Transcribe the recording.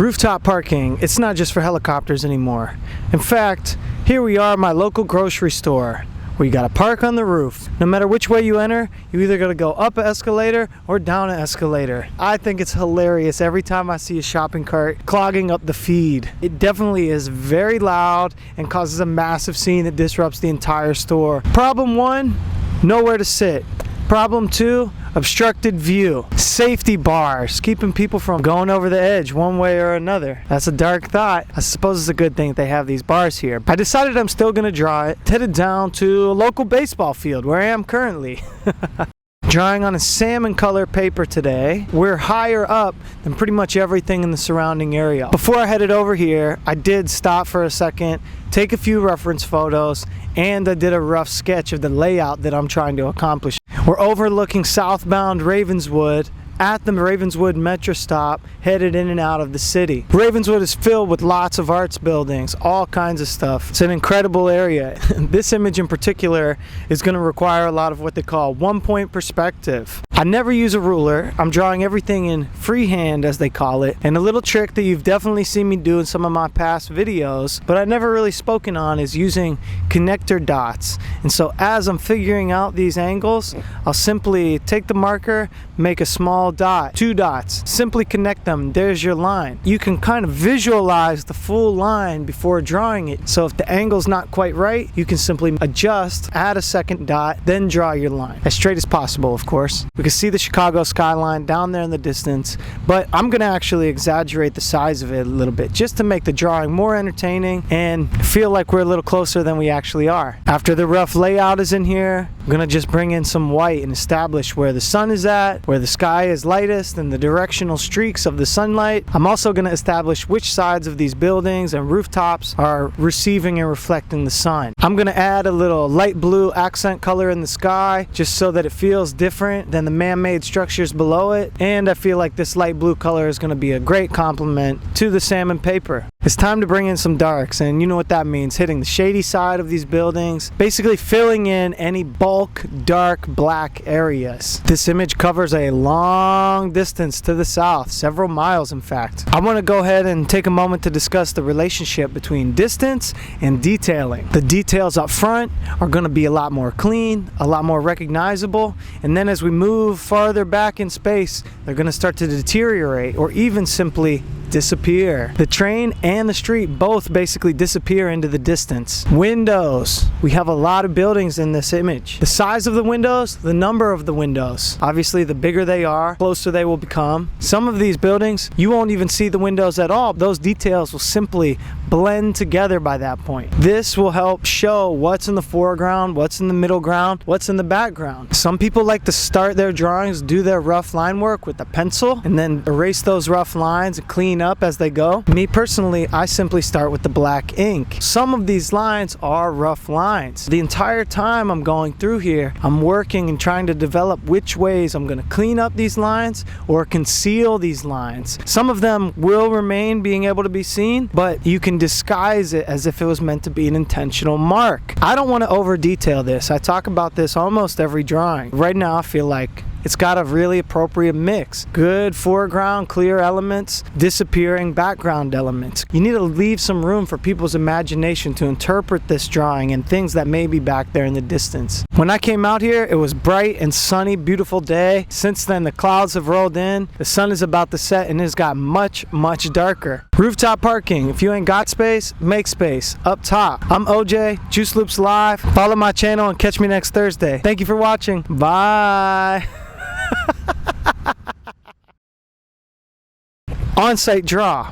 Rooftop parking, it's not just for helicopters anymore. In fact, here we are at my local grocery store, where you gotta park on the roof. No matter which way you enter, you either gotta go up an escalator or down an escalator. I think it's hilarious every time I see a shopping cart clogging up the feed. It definitely is very loud and causes a massive scene that disrupts the entire store. Problem 1, nowhere to sit. Problem 2, obstructed view. Safety bars, keeping people from going over the edge one way or another. That's a dark thought. I suppose it's a good thing that they have these bars here. I decided I'm still gonna draw it. Headed down to a local baseball field where I am currently. Drawing on a salmon color paper today. We're higher up than pretty much everything in the surrounding area. Before I headed over here, I did stop for a second, take a few reference photos, and I did a rough sketch of the layout that I'm trying to accomplish. We're overlooking southbound Ravenswood at the Ravenswood Metro stop, headed in and out of the city. Ravenswood is filled with lots of arts buildings, all kinds of stuff. It's an incredible area. This image in particular is going to require a lot of what they call one-point perspective. I never use a ruler. I'm drawing everything in freehand, as they call it, and a little trick that you've definitely seen me do in some of my past videos, but I've never really spoken on, is using connector dots. And so as I'm figuring out these angles, I'll simply take the marker, make a small dot, 2 dots, simply connect them. There's your line. You can kind of visualize the full line before drawing it. So if the angle's not quite right, you can simply adjust, add a second dot, then draw your line. As straight as possible, of course. We can see the Chicago skyline down there in the distance, but I'm gonna actually exaggerate the size of it a little bit just to make the drawing more entertaining and feel like we're a little closer than we actually are. After the rough layout is in here, I'm gonna just bring in some white and establish where the sun is at, where the sky is lightest, and the directional streaks of the sunlight. I'm also going to establish which sides of these buildings and rooftops are receiving and reflecting the sun. I'm going to add a little light blue accent color in the sky just so that it feels different than the man-made structures below it, and I feel like this light blue color is going to be a great complement to the salmon paper. It's time to bring in some darks, and you know what that means, hitting the shady side of these buildings, basically filling in any bulk dark black areas. This image covers a long distance to the south, several miles in fact. I want to go ahead and take a moment to discuss the relationship between distance and detailing. The details up front are going to be a lot more clean, a lot more recognizable, and then as we move farther back in space, they're going to start to deteriorate or even simply disappear. The train and the street both basically disappear into the distance. Windows. We have a lot of buildings in this image. The size of the windows, the number of the windows. Obviously, the bigger they are, closer they will become. Some of these buildings, you won't even see the windows at all. Those details will simply blend together by that point. This will help show what's in the foreground, what's in the middle ground, what's in the background. Some people like to start their drawings, do their rough line work with a pencil, and then erase those rough lines and clean up as they go. Me personally, I simply start with the black ink. Some of these lines are rough lines. The entire time I'm going through here, I'm working and trying to develop which ways I'm going to clean up these lines or conceal these lines. Some of them will remain being able to be seen, but you can disguise it as if it was meant to be an intentional mark. I don't want to over detail this. I talk about this almost every drawing. Right now I feel like it's got a really appropriate mix. Good foreground, clear elements, disappearing background elements. You need to leave some room for people's imagination to interpret this drawing and things that may be back there in the distance. When I came out here, it was bright and sunny, beautiful day. Since then, the clouds have rolled in, the sun is about to set, and it's got much, much darker. Rooftop parking. If you ain't got space, make space. Up top. I'm OJ, Juice Loops Live. Follow my channel and catch me next Thursday. Thank you for watching. Bye. On-site draw.